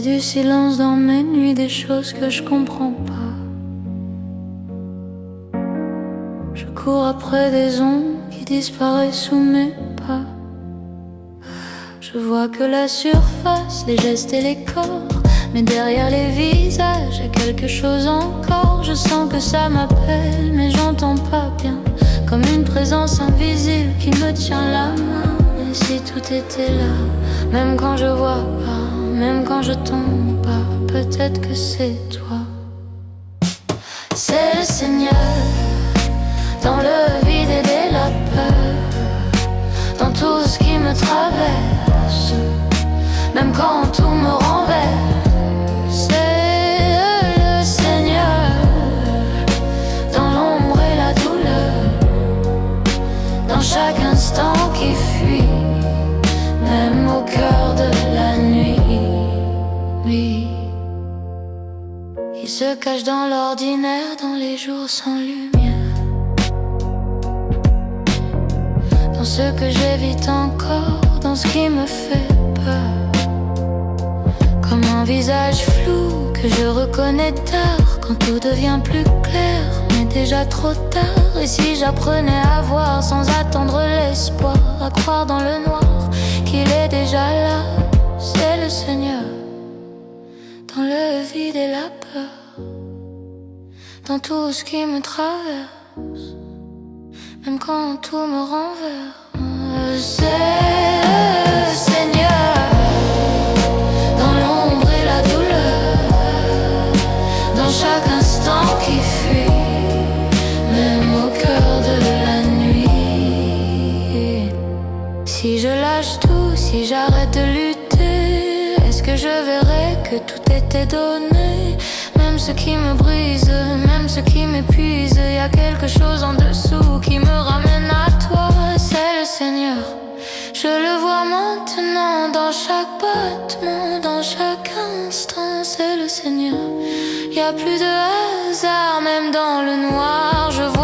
du silence dans mes nuits, des choses que je comprends pas. Je cours après des ombres qui disparaissent sous mes pas. Je vois que la surface, les gestes et les corps, mais derrière les visages, y'a quelque chose encore. Je sens que ça m'appelle, mais j'entends pas bien, comme une présence invisible qui me tient la main. Et si tout était là, même quand je vois pas, même quand je tombe pas, peut-être que c'est toi. C'est le Seigneur, dans le vide et la peur, dans tout ce qui me traverse, même quand tout me renverse. C'est le Seigneur, dans l'ombre et la douleur, dans chaque instant qui fuit, même au cœur de la nuit. Il se cache dans l'ordinaire, dans les jours sans lumière, dans ce que j'évite encore, dans ce qui me fait peur, comme un visage flou que je reconnais tard, quand tout devient plus clair, mais déjà trop tard. Et si j'apprenais à voir sans attendre l'espoir, à croire dans le noir, qu'il est déjà là. C'est le Seigneur, dans le vide et la peur, dans tout ce qui me traverse, même quand tout me renverse. C'est le Seigneur, dans l'ombre et la douleur, dans chaque instant qui fuit, même au cœur de la nuit. Si je lâche tout, si j'arrête de lutter, est-ce que je verrai que tout était donné? Même ce qui me brise, même ce qui m'épuise, y a quelque chose en dessous qui me ramène à toi. C'est le Seigneur, je le vois maintenant, dans chaque battement, dans chaque instant. C'est le Seigneur, y a plus de hasard, même dans le noir. Je vois